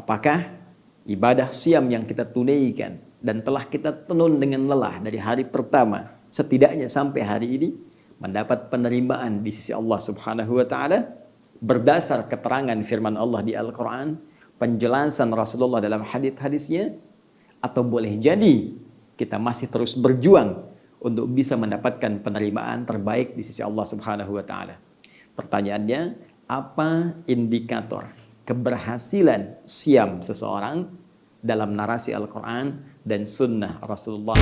Apakah ibadah siam yang kita tunaikan dan telah kita tenun dengan lelah dari hari pertama setidaknya sampai hari ini mendapat penerimaan di sisi Allah Subhanahu wa taala berdasar keterangan firman Allah di Al-Qur'an, penjelasan Rasulullah dalam hadis-hadisnya, atau boleh jadi kita masih terus berjuang untuk bisa mendapatkan penerimaan terbaik di sisi Allah Subhanahu wa taala. Pertanyaannya, apa indikator keberhasilan siam seseorang dalam narasi Al-Quran dan sunnah Rasulullah?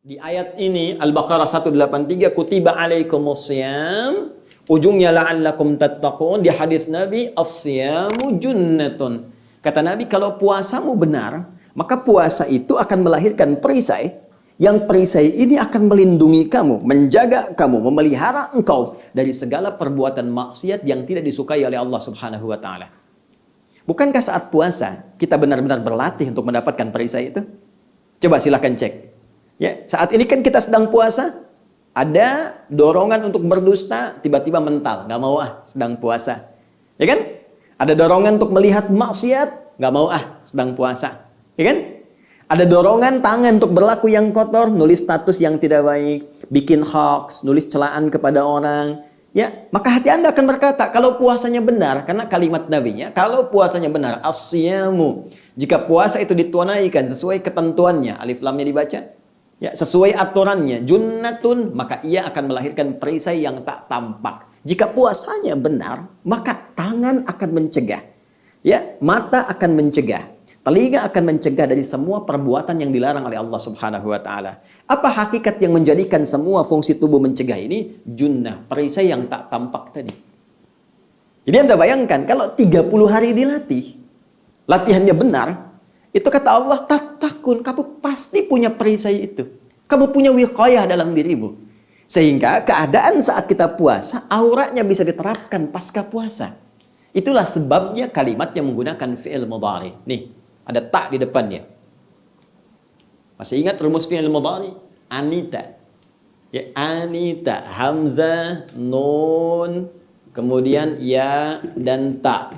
Di ayat ini Al-Baqarah 183, kutiba alaikumusiyam, ujungnya la'allakum tattaqun. Di hadis Nabi, as-siyamu junnatun. Kata Nabi, kalau puasamu benar, maka puasa itu akan melahirkan perisai, yang perisai ini akan melindungi kamu, menjaga kamu, memelihara engkau dari segala perbuatan maksiat yang tidak disukai oleh Allah Subhanahu wa taala. Bukankah saat puasa kita benar-benar berlatih untuk mendapatkan perisai itu? Coba silahkan cek. Ya, saat ini kan kita sedang puasa, ada dorongan untuk berdusta, tiba-tiba mental, nggak mau sedang puasa. Ya kan? Ada dorongan untuk melihat maksiat, nggak mau sedang puasa. Ya kan? Ada dorongan tangan untuk berlaku yang kotor, nulis status yang tidak baik, bikin hoax, nulis celaan kepada orang. Ya, maka hati Anda akan berkata, kalau puasanya benar, karena kalimat Nabi-nya, kalau puasanya benar, as-siyamu, jika puasa itu ditunaikan sesuai ketentuannya, alif lamnya dibaca, ya, sesuai aturannya, junnatun, maka ia akan melahirkan perisai yang tak tampak. Jika puasanya benar, maka tangan akan mencegah, ya, mata akan mencegah, telinga akan mencegah dari semua perbuatan yang dilarang oleh Allah Subhanahu wa taala. Apa hakikat yang menjadikan semua fungsi tubuh mencegah ini? Junnah, perisai yang tak tampak tadi. Jadi Anda bayangkan kalau 30 hari dilatih, latihannya benar, itu kata Allah, tatakun, kamu pasti punya perisai itu. Kamu punya wiqayah dalam dirimu. Sehingga keadaan saat kita puasa, auranya bisa diterapkan pasca puasa. Itulah sebabnya kalimat yang menggunakan fi'il mudhari. Nih, ada tak di depannya. Masih ingat rumus fi'il mudhari? Anita. Ya, anita, hamzah, nun, kemudian ya dan ta.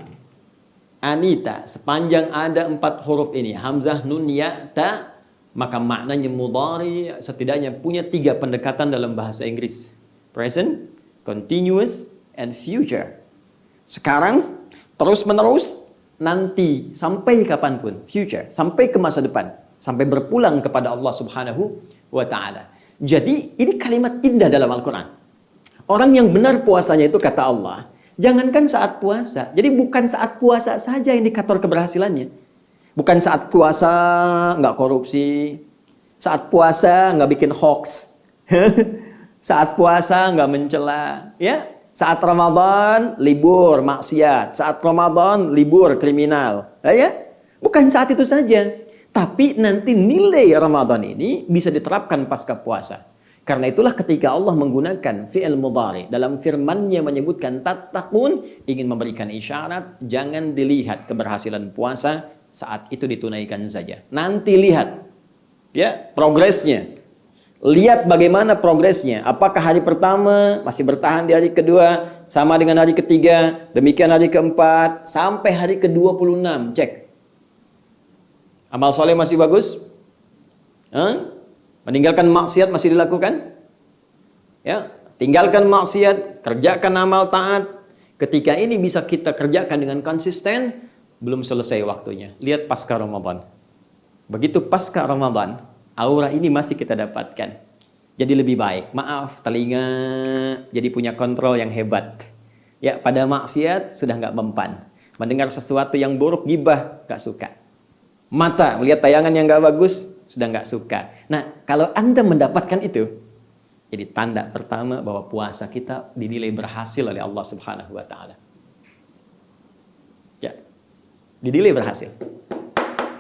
Anita, sepanjang ada 4 huruf ini, hamzah, nun, ya, ta, maka maknanya mudhari setidaknya punya 3 pendekatan dalam bahasa Inggris. Present, continuous, and future. Sekarang, terus menerus, nanti, sampai kapanpun, future, sampai ke masa depan, sampai berpulang kepada Allah Subhanahu wa ta'ala. Jadi, ini kalimat indah dalam Al-Quran. Orang yang benar puasanya itu kata Allah, jangankan saat puasa. Jadi bukan saat puasa saja indikator keberhasilannya. Bukan saat puasa nggak korupsi. Saat puasa nggak bikin hoax. Saat puasa nggak mencela. Ya, saat Ramadan libur maksiat. Saat Ramadan libur kriminal. Ya, bukan saat itu saja. Tapi nanti nilai Ramadan ini bisa diterapkan pasca puasa. Karena itulah ketika Allah menggunakan fi'il mudhari dalam firman-Nya menyebutkan tattaqun, ingin memberikan isyarat jangan dilihat keberhasilan puasa saat itu ditunaikan saja. Nanti lihat ya progresnya. Lihat bagaimana progresnya. Apakah hari pertama masih bertahan di hari kedua sama dengan hari ketiga, demikian hari keempat sampai hari ke-26. Cek. Amal soleh masih bagus? Meninggalkan maksiat masih dilakukan? Ya, tinggalkan maksiat, kerjakan amal taat. Ketika ini bisa kita kerjakan dengan konsisten, belum selesai waktunya. Lihat pasca Ramadan. Begitu pasca Ramadan, aura ini masih kita dapatkan. Jadi lebih baik. Maaf, telinga jadi punya kontrol yang hebat. Ya, pada maksiat sudah nggak mempan. Mendengar sesuatu yang buruk, gibah, nggak suka. Mata melihat tayangan yang nggak bagus, sudah nggak suka. Nah, kalau Anda mendapatkan itu, jadi tanda pertama bahwa puasa kita dinilai berhasil oleh Allah Subhanahu wa taala. Ya. Dinilai berhasil.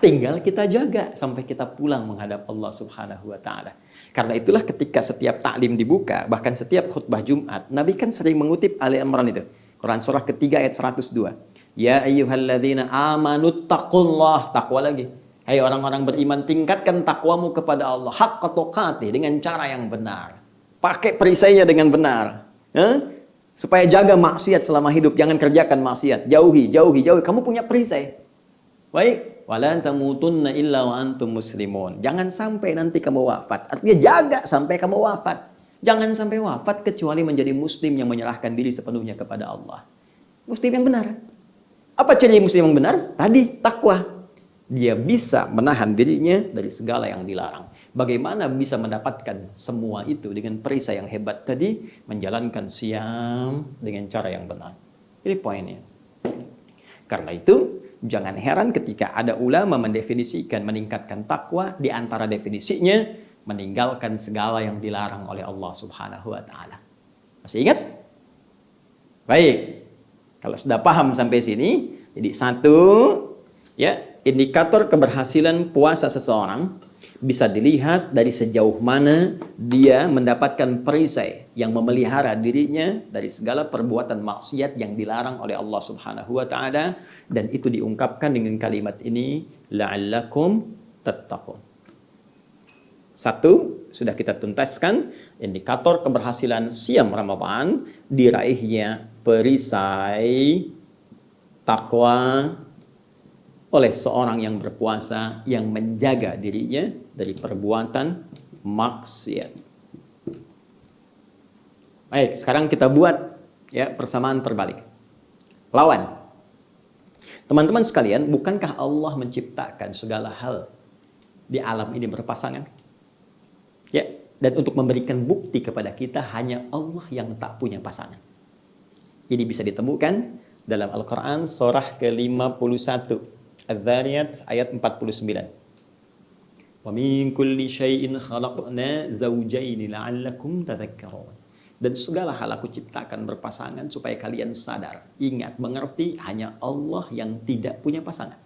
Tinggal kita jaga sampai kita pulang menghadap Allah Subhanahu wa taala. Karena itulah ketika setiap taklim dibuka, bahkan setiap khutbah Jumat, Nabi kan sering mengutip Ali Imran itu. Quran surah ketiga ayat 102. Ya ayyuhalladzina amanu taqullah, takwa lagi. Hai orang-orang beriman, tingkatkan takwamu kepada Allah haqqa tuqatih, dengan cara yang benar. Pakai perisainya dengan benar. Supaya jaga maksiat selama hidup, jangan kerjakan maksiat. Jauhi. Kamu punya perisai. Baik, wala tamutunna illa wa antum muslimun. Jangan sampai nanti kamu wafat. Artinya jaga sampai kamu wafat. Jangan sampai wafat kecuali menjadi muslim yang menyerahkan diri sepenuhnya kepada Allah. Muslim yang benar. Apa ciri muslim yang benar? Tadi takwa. Dia bisa menahan dirinya dari segala yang dilarang. Bagaimana bisa mendapatkan semua itu dengan perisai yang hebat tadi? Menjalankan siam dengan cara yang benar. Ini poinnya. Karena itu, jangan heran ketika ada ulama mendefinisikan meningkatkan takwa, di antara definisinya meninggalkan segala yang dilarang oleh Allah Subhanahu wa taala. Masih ingat? Baik. Kalau sudah paham sampai sini, jadi satu, ya, indikator keberhasilan puasa seseorang bisa dilihat dari sejauh mana dia mendapatkan perisai yang memelihara dirinya dari segala perbuatan maksiat yang dilarang oleh Allah Subhanahu wa taala, dan itu diungkapkan dengan kalimat ini, la'allakum tattaqun. Satu, sudah kita tuntaskan indikator keberhasilan siam Ramadan, diraihnya perisai takwa oleh seorang yang berpuasa yang menjaga dirinya dari perbuatan maksiat. Baik, sekarang kita buat ya persamaan terbalik. Lawan. Teman-teman sekalian, bukankah Allah menciptakan segala hal di alam ini berpasangan? Ya, dan untuk memberikan bukti kepada kita hanya Allah yang tak punya pasangan. Ini bisa ditemukan dalam Al-Quran surah ke-51. Adz-Dzariyat ayat 49. Wa min kulli syai'in khalaqna zawjayn la'allakum tadhakkarun. Dan segala hal aku ciptakan berpasangan supaya kalian sadar, ingat, mengerti hanya Allah yang tidak punya pasangan.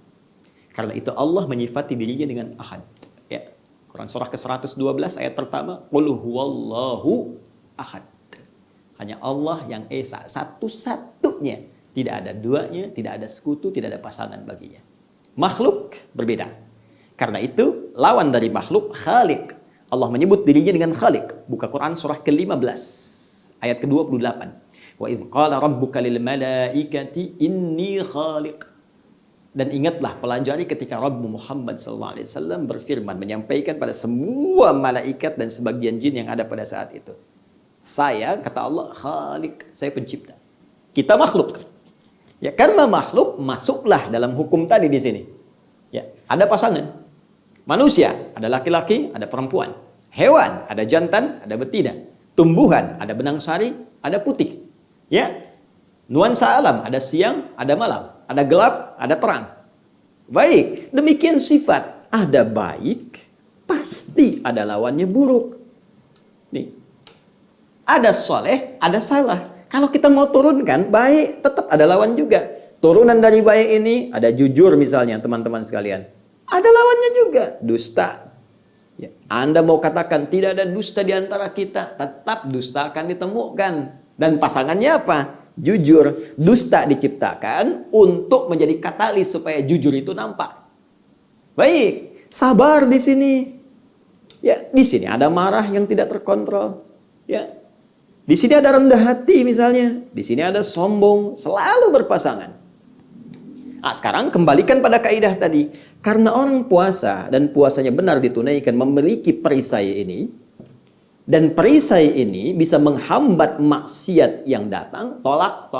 Karena itu Allah menyifati dirinya dengan ahad. Ya. Quran surah ke-112 ayat pertama, qul huwallahu ahad. Hanya Allah yang esa, satu-satunya. Tidak ada duanya, tidak ada sekutu, tidak ada pasangan baginya. Makhluk berbeda. Karena itu lawan dari makhluk, Khaliq. Allah menyebut dirinya dengan Khaliq. Buka Quran surah ke-15 ayat ke-28. Wa idz qala rabbuka lil malaikati inni khaliq. Dan ingatlah, pelajari ketika Rabbmu Muhammad SAW berfirman, menyampaikan pada semua malaikat dan sebagian jin yang ada pada saat itu. Saya, kata Allah, Khaliq, saya pencipta. Kita makhluk. Ya, karena makhluk, masuklah dalam hukum tadi di sini. Ya, ada pasangan. Manusia, ada laki-laki, ada perempuan. Hewan, ada jantan, ada betina. Tumbuhan, ada benang sari, ada putih. Ya, nuansa alam, ada siang, ada malam. Ada gelap, ada terang. Baik, demikian sifat. Ada baik, pasti ada lawannya buruk. Nih, ada soleh, ada salah. Kalau kita mau turunkan, baik, tetap ada lawan juga. Turunan dari baik ini, ada jujur misalnya, teman-teman sekalian. Ada lawannya juga, dusta. Ya, Anda mau katakan tidak ada dusta di antara kita, tetap dusta akan ditemukan. Dan pasangannya apa? Jujur. Dusta diciptakan untuk menjadi katalis supaya jujur itu nampak. Baik, sabar di sini. Ya, di sini ada marah yang tidak terkontrol. Ya. Di sini ada rendah hati misalnya, di sini ada sombong, selalu berpasangan. Nah, sekarang kembalikan pada kaidah tadi. Karena orang puasa dan puasanya benar ditunaikan memiliki perisai ini, dan perisai ini bisa menghambat maksiat yang datang, tolak.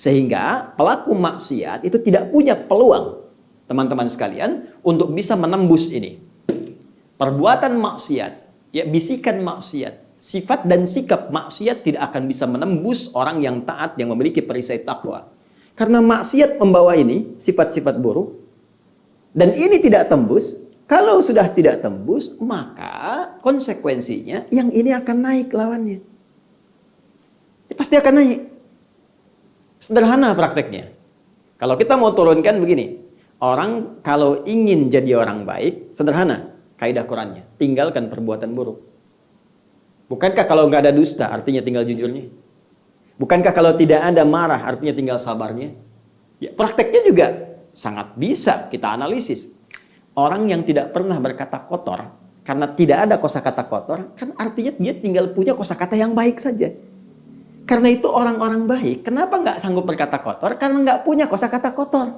Sehingga pelaku maksiat itu tidak punya peluang, teman-teman sekalian, untuk bisa menembus ini. Perbuatan maksiat, ya, bisikan maksiat, sifat dan sikap maksiat tidak akan bisa menembus orang yang taat yang memiliki perisai takwa. Karena maksiat membawa ini, sifat-sifat buruk, dan ini tidak tembus. Kalau sudah tidak tembus, maka konsekuensinya yang ini akan naik lawannya. Pasti akan naik. Sederhana prakteknya. Kalau kita mau turunkan begini, orang kalau ingin jadi orang baik, sederhana kaidah Qurannya, tinggalkan perbuatan buruk. Bukankah kalau nggak ada dusta, artinya tinggal jujurnya? Bukankah kalau tidak ada marah, artinya tinggal sabarnya? Ya, prakteknya juga sangat bisa kita analisis. Orang yang tidak pernah berkata kotor, karena tidak ada kosakata kotor, kan artinya dia tinggal punya kosakata yang baik saja. Karena itu orang-orang baik, kenapa nggak sanggup berkata kotor? Karena nggak punya kosakata kotor.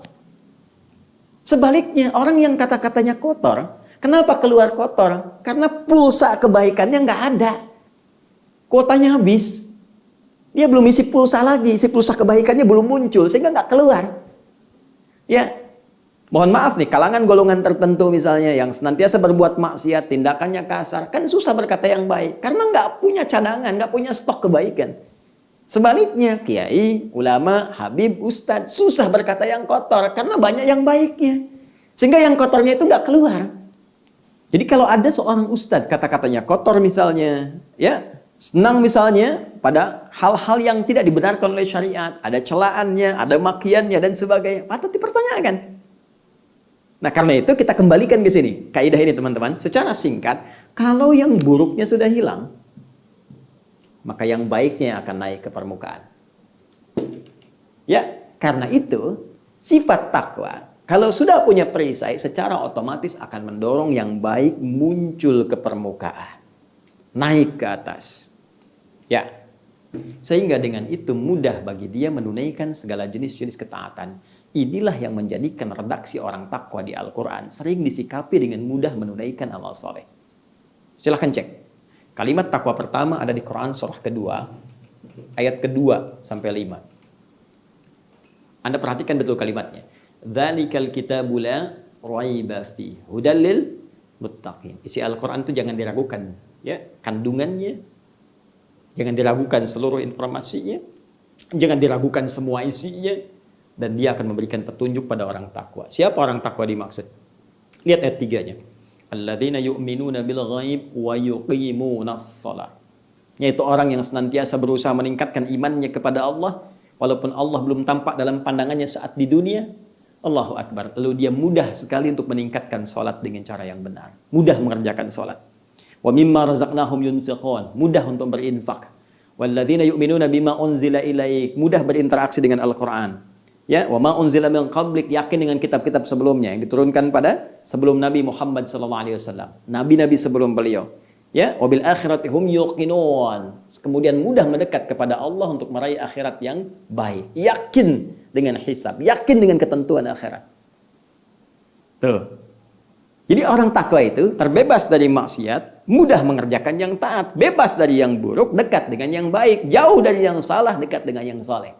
Sebaliknya, orang yang kata-katanya kotor, kenapa keluar kotor? Karena pulsa kebaikannya nggak ada. Kuotanya habis. Dia belum isi pulsa lagi, isi pulsa kebaikannya belum muncul, sehingga nggak keluar. Ya, mohon maaf nih, kalangan golongan tertentu misalnya yang senantiasa berbuat maksiat, tindakannya kasar, kan susah berkata yang baik. Karena nggak punya cadangan, nggak punya stok kebaikan. Sebaliknya, kiai, ulama, habib, ustadz, susah berkata yang kotor karena banyak yang baiknya. Sehingga yang kotornya itu nggak keluar. Jadi kalau ada seorang ustadz kata-katanya kotor misalnya, ya senang misalnya pada hal-hal yang tidak dibenarkan oleh syariat, ada celaannya, ada makiannya dan sebagainya, patut dipertanyakan. Nah karena itu kita kembalikan ke sini, kaidah ini teman-teman, secara singkat, kalau yang buruknya sudah hilang, maka yang baiknya akan naik ke permukaan. Ya, karena itu sifat takwa kalau sudah punya perisai secara otomatis akan mendorong yang baik muncul ke permukaan, naik ke atas. Ya. Sehingga dengan itu mudah bagi dia menunaikan segala jenis-jenis ketaatan. Inilah yang menjadikan redaksi orang takwa di Al-Qur'an sering disikapi dengan mudah menunaikan amal soleh. Silahkan cek. Kalimat takwa pertama ada di Quran surah kedua, ayat kedua sampai 5. Anda perhatikan betul kalimatnya. Dzalikal kitabu la raiba fi hudal lil muttaqin. Isi Al-Quran itu jangan diragukan, ya, kandungannya. Jangan diragukan seluruh informasinya. Jangan diragukan semua isinya, dan dia akan memberikan petunjuk pada orang takwa. Siapa orang takwa dimaksud? Lihat ayat 3-nya. Alladzina yu'minuna bil ghaib wa yuqimunas shalah. Yaitu orang yang senantiasa berusaha meningkatkan imannya kepada Allah walaupun Allah belum tampak dalam pandangannya saat di dunia. Allahu Akbar. Lalu dia mudah sekali untuk meningkatkan salat dengan cara yang benar. Mudah mengerjakan salat. Wa mimma razaqnahum yunfiqun. Mudah untuk berinfak. Walladzina yu'minuna bima unzila ilaik. Mudah berinteraksi dengan Al-Qur'an. Ya, wa ma unzila min qablik, yakin dengan kitab-kitab sebelumnya yang diturunkan pada sebelum Nabi Muhammad SAW. Nabi-nabi sebelum beliau. Ya, wa bil akhirati hum yuqinun. Kemudian mudah mendekat kepada Allah untuk meraih akhirat yang baik. Yakin dengan hisab, yakin dengan ketentuan akhirat. Tuh. Jadi orang takwa itu terbebas dari maksiat, mudah mengerjakan yang taat, bebas dari yang buruk, dekat dengan yang baik, jauh dari yang salah, dekat dengan yang saleh.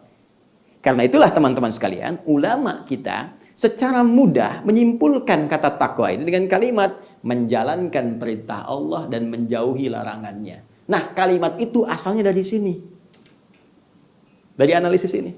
Karena itulah teman-teman sekalian, ulama kita secara mudah menyimpulkan kata takwa ini dengan kalimat menjalankan perintah Allah dan menjauhi larangannya. Nah, kalimat itu asalnya dari sini. Dari analisis ini.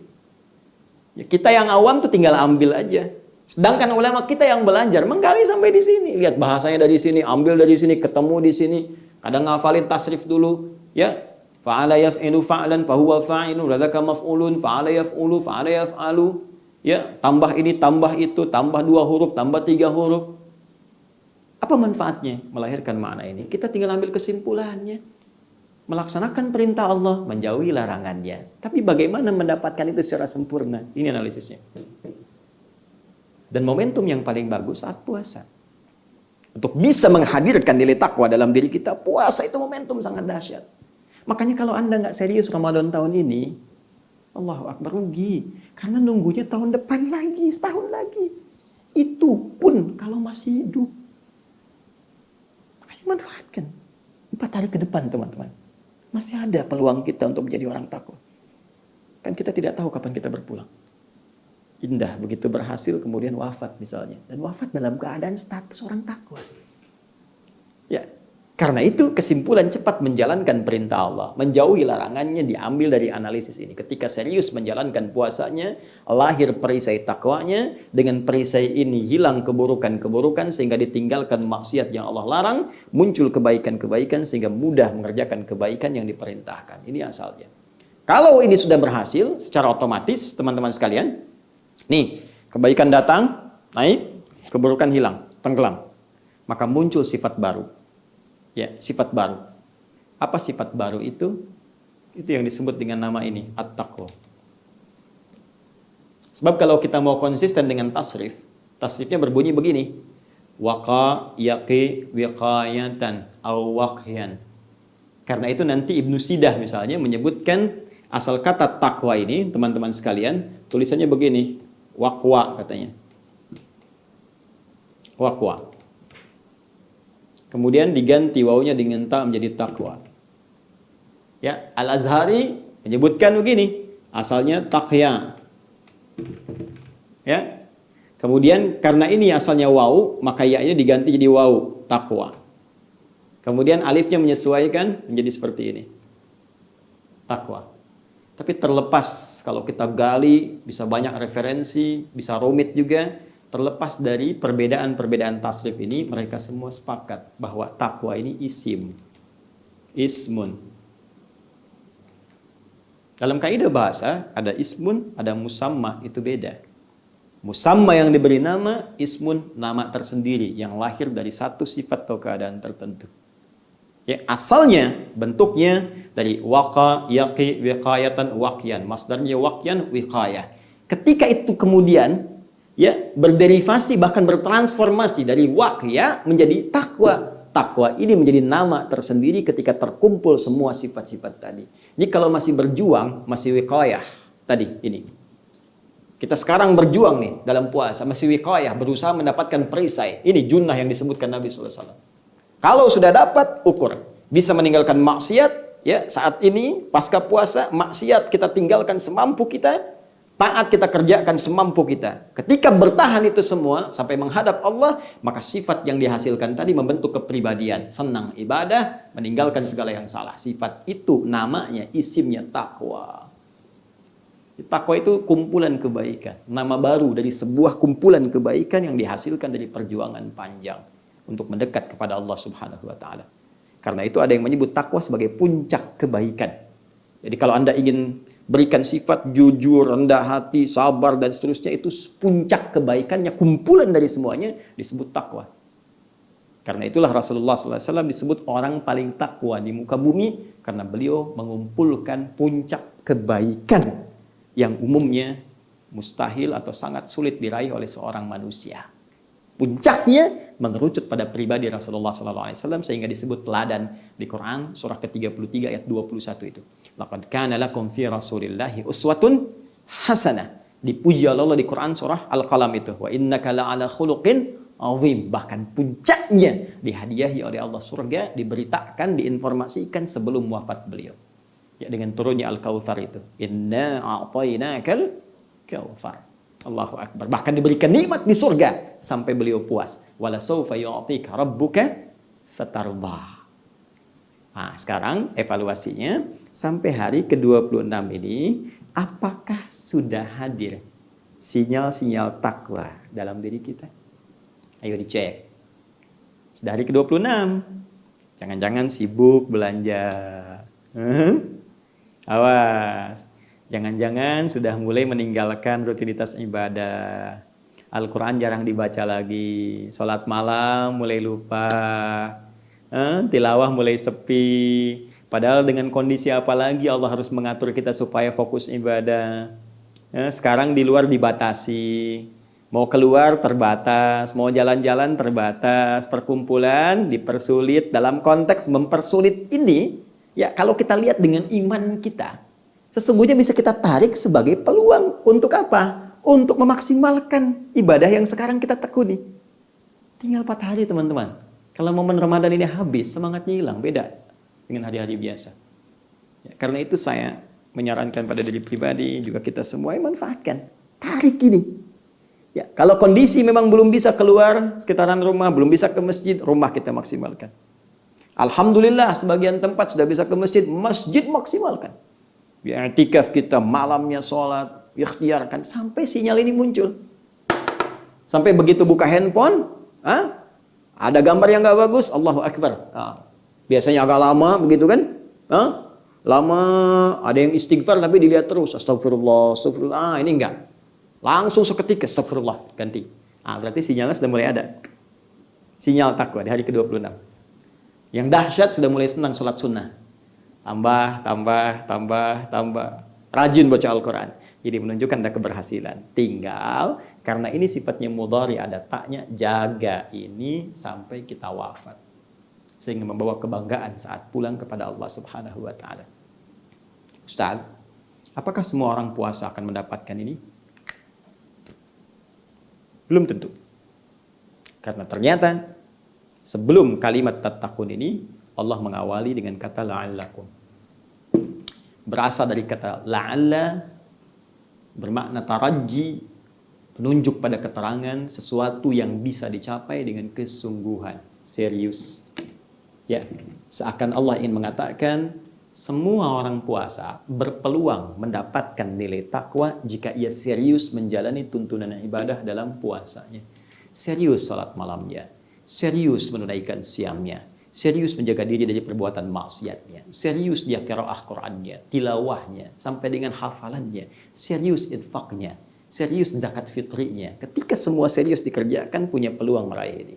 Ya, kita yang awam tuh tinggal ambil aja. Sedangkan ulama kita yang belajar menggali sampai di sini. Lihat bahasanya dari sini, ambil dari sini, ketemu di sini. Kadang ngafalin tasrif dulu, ya. Fa'ala yaf'ilu fa'lan fahuwa fa'ilun, ladzaka maf'ulun, fa'ala yaf'ulu fa'ala yaf'alu. Ya, tambah ini, tambah itu, tambah 2 huruf, tambah 3 huruf. Apa manfaatnya melahirkan makna ini? Kita tinggal ambil kesimpulannya. Melaksanakan perintah Allah, menjauhi larangannya. Tapi bagaimana mendapatkan itu secara sempurna? Ini analisisnya. Dan momentum yang paling bagus saat puasa. Untuk bisa menghadirkan nilai takwa dalam diri kita, puasa itu momentum sangat dahsyat. Makanya kalau Anda nggak serius Ramadan tahun ini, Allahu Akbar, rugi. Karena nunggunya tahun depan lagi, setahun lagi. Itu pun kalau masih hidup. Makanya manfaatkan. 4 hari ke depan teman-teman. Masih ada peluang kita untuk menjadi orang takwa. Kan kita tidak tahu kapan kita berpulang. Indah begitu berhasil kemudian wafat misalnya. Dan wafat dalam keadaan status orang takwa. Ya. Karena itu kesimpulan cepat menjalankan perintah Allah, menjauhi larangannya diambil dari analisis ini. Ketika serius menjalankan puasanya, lahir perisai takwanya, dengan perisai ini hilang keburukan-keburukan sehingga ditinggalkan maksiat yang Allah larang, muncul kebaikan-kebaikan sehingga mudah mengerjakan kebaikan yang diperintahkan. Ini asalnya. Kalau ini sudah berhasil secara otomatis teman-teman sekalian, nih kebaikan datang, naik, keburukan hilang, tenggelam. Maka muncul sifat baru. Ya, sifat baru. Apa sifat baru itu? Itu yang disebut dengan nama ini, at-taqwa. Sebab kalau kita mau konsisten dengan tasrif, tasrifnya berbunyi begini. Waqa, yaqi, wiqayatan, au waqyan. Karena itu nanti Ibnu Sidah misalnya menyebutkan asal kata takwa ini, teman-teman sekalian, tulisannya begini, waqwa katanya. Waqwa. Kemudian diganti wawunya dengan ta menjadi takwa. Ya, Al-Azhari menyebutkan begini, asalnya taqya. Ya. Kemudian karena ini asalnya waw, maka ya-nya diganti jadi waw, takwa. Kemudian alifnya menyesuaikan menjadi seperti ini. Takwa. Tapi terlepas kalau kita gali, bisa banyak referensi, bisa rumit juga, terlepas dari perbedaan-perbedaan tasrif ini, mereka semua sepakat bahwa takwa ini isim. Ismun. Dalam kaidah bahasa, ada ismun, ada musamma, itu beda. Musamma yang diberi nama, ismun nama tersendiri yang lahir dari satu sifat atau keadaan tertentu. Ya, asalnya bentuknya dari waqa, yaqi, wiqayatan, waqyan. Masdarnya waqyan, wiqayah. Ketika itu kemudian ya berderivasi bahkan bertransformasi dari waqya menjadi takwa. Takwa ini menjadi nama tersendiri ketika terkumpul semua sifat-sifat tadi. Jadi kalau masih berjuang, masih wiqayah tadi ini. Kita sekarang berjuang nih dalam puasa, masih wiqayah, berusaha mendapatkan perisai. Ini junnah yang disebutkan Nabi SAW. Kalau sudah dapat, ukur. Bisa meninggalkan maksiat, ya saat ini pasca puasa, maksiat kita tinggalkan semampu kita, taat kita kerjakan semampu kita. Ketika bertahan itu semua sampai menghadap Allah, maka sifat yang dihasilkan tadi membentuk kepribadian, senang ibadah, meninggalkan segala yang salah. Sifat itu namanya isimnya takwa. Takwa itu kumpulan kebaikan, nama baru dari sebuah kumpulan kebaikan yang dihasilkan dari perjuangan panjang untuk mendekat kepada Allah Subhanahu wa taala. Karena itu ada yang menyebut takwa sebagai puncak kebaikan. Jadi kalau Anda ingin berikan sifat jujur, rendah hati, sabar dan seterusnya, itu puncak kebaikannya, kumpulan dari semuanya disebut takwa. Karena itulah Rasulullah SAW disebut orang paling takwa di muka bumi karena beliau mengumpulkan puncak kebaikan yang umumnya mustahil atau sangat sulit diraih oleh seorang manusia. Puncaknya mengerucut pada pribadi Rasulullah SAW sehingga disebut teladan di Quran surah ke-33 ayat 21 itu. Laqad kana lakum fi Rasulillahi uswatun hasanah. Dipuji Allah di Quran surah Al-Qalam itu. Wa innaka la'ala khuluqin azim. Bahkan puncaknya dihadiahi oleh Allah surga, diberitakan, diinformasikan sebelum wafat beliau. Ya, dengan turunnya Al-Kautsar itu. Inna a'tainakal kautsar. Allahu Akbar. Bahkan diberikan nikmat di surga sampai beliau puas. Wala saufa yu'tika rabbuka fatardah. Nah, sekarang evaluasinya sampai hari ke-26 ini, apakah sudah hadir sinyal-sinyal takwa dalam diri kita? Ayo dicek. Sudah hari ke-26. Jangan-jangan sibuk belanja. Awas, jangan-jangan sudah mulai meninggalkan rutinitas ibadah. Al-Quran jarang dibaca lagi. Sholat malam mulai lupa. Tilawah mulai sepi. Padahal dengan kondisi apa lagi Allah harus mengatur kita supaya fokus ibadah. Sekarang di luar dibatasi. Mau keluar terbatas. Mau jalan-jalan terbatas. Perkumpulan dipersulit. Dalam konteks mempersulit ini, ya, kalau kita lihat dengan iman kita, sesungguhnya bisa kita tarik sebagai peluang untuk apa? Untuk memaksimalkan ibadah yang sekarang kita tekuni. Tinggal 4 hari teman-teman. Kalau momen Ramadan ini habis, semangatnya hilang, beda dengan hari-hari biasa. Ya, karena itu saya menyarankan pada diri pribadi, juga kita semua manfaatkan. Tarik ini. Ya, kalau kondisi memang belum bisa keluar sekitaran rumah, belum bisa ke masjid, rumah kita maksimalkan. Alhamdulillah sebagian tempat sudah bisa ke masjid, masjid maksimalkan. I'tikaf kita malamnya sholat, ikhtiarkan sampai sinyal ini muncul. Sampai begitu buka handphone, ada gambar yang nggak bagus, Allahu Akbar. Biasanya agak lama begitu kan? Lama, ada yang istighfar tapi dilihat terus, astagfirullah, astagfirullah. Ini enggak. Langsung seketika, astagfirullah, ganti. Berarti sinyalnya sudah mulai ada. Sinyal takwa di hari ke-26. Yang dahsyat sudah mulai senang sholat sunnah. Tambah. Rajin baca Al-Quran. Ini menunjukkan ada keberhasilan. Tinggal karena ini sifatnya mudhari, ada taknya, jaga ini sampai kita wafat. Sehingga membawa kebanggaan saat pulang kepada Allah Subhanahu wa taala. Ustaz, apakah semua orang puasa akan mendapatkan ini? Belum tentu. Karena ternyata sebelum kalimat tattaqun ini Allah mengawali dengan kata la'allakum. Berasal dari kata la'alla, bermakna taraji, penunjuk pada keterangan sesuatu yang bisa dicapai dengan kesungguhan, serius. Ya, seakan Allah ingin mengatakan semua orang puasa berpeluang mendapatkan nilai takwa jika ia serius menjalani tuntunan ibadah dalam puasanya. Serius salat malamnya, serius menunaikan siamnya, serius menjaga diri dari perbuatan maksiatnya, serius dia qiraah Qur'annya, tilawahnya, sampai dengan hafalannya, serius infaknya, serius zakat fitrinya. Ketika semua serius dikerjakan, punya peluang meraih ini.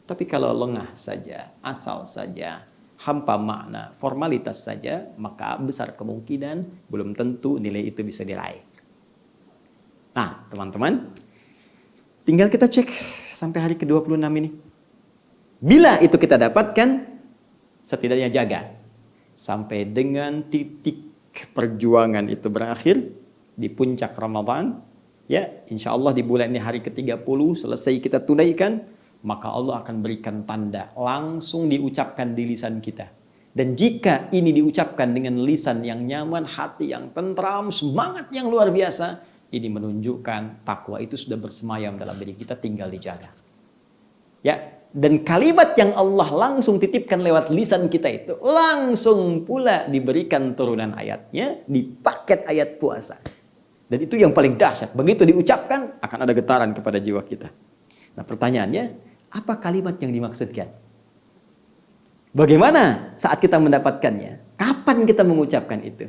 Tapi kalau lengah saja, asal saja, hampa makna, formalitas saja, maka besar kemungkinan belum tentu nilai itu bisa diraih. Nah, teman-teman, tinggal kita cek sampai hari ke-26 ini. Bila itu kita dapatkan, setidaknya jaga sampai dengan titik perjuangan itu berakhir di puncak Ramadan, ya, insya Allah di bulan ini hari ke-30 selesai kita tunaikan, maka Allah akan berikan tanda langsung diucapkan di lisan kita. Dan jika ini diucapkan dengan lisan yang nyaman, hati yang tentram, semangat yang luar biasa, ini menunjukkan takwa itu sudah bersemayam dalam diri kita, tinggal dijaga. Ya, dan kalimat yang Allah langsung titipkan lewat lisan kita itu langsung pula diberikan turunan ayatnya di paket ayat puasa. Dan itu yang paling dahsyat. Begitu diucapkan akan ada getaran kepada jiwa kita. Nah, pertanyaannya, apa kalimat yang dimaksudkan? Bagaimana saat kita mendapatkannya? Kapan kita mengucapkan itu?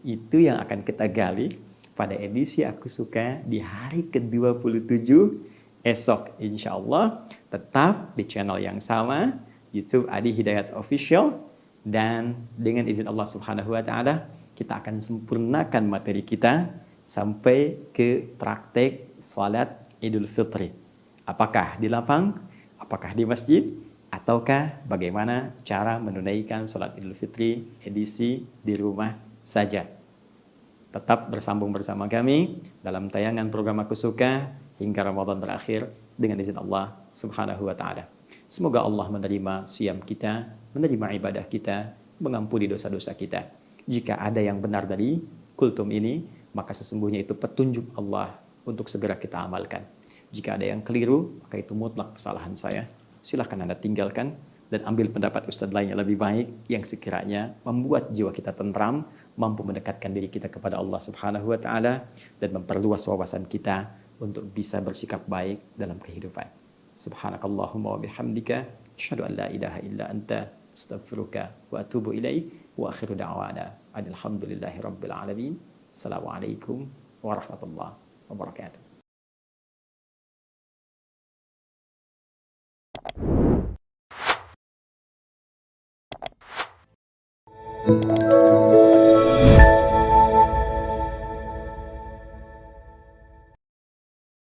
Itu yang akan kita gali pada edisi Aku Suka di hari ke-27 esok, insya Allah. Tetap di channel yang sama, YouTube Adi Hidayat Official, dan dengan izin Allah Subhanahu wa taala kita akan sempurnakan materi kita sampai ke praktek salat Idul Fitri. Apakah di lapang, apakah di masjid, ataukah bagaimana cara menunaikan salat Idul Fitri edisi di rumah saja. Tetap bersambung bersama kami dalam tayangan program Aku Suka hingga Ramadan berakhir dengan izin Allah Subhanahu wa taala. Semoga Allah menerima siam kita, menerima ibadah kita, mengampuni dosa-dosa kita. Jika ada yang benar dari kultum ini, maka sesungguhnya itu petunjuk Allah untuk segera kita amalkan. Jika ada yang keliru, maka itu mutlak kesalahan saya. Silahkan Anda tinggalkan dan ambil pendapat ustadz lain yang lebih baik yang sekiranya membuat jiwa kita tentram, mampu mendekatkan diri kita kepada Allah Subhanahu wa taala dan memperluas wawasan kita untuk bisa bersikap baik dalam kehidupan. Subhanakallahumma wa bihamdika asyhadu an la ilaha illa anta astaghfiruka wa atubu ilaik wa akhiru da'wana alhamdulillahi rabbil alamin. Assalamualaikum warahmatullahi wabarakatuh.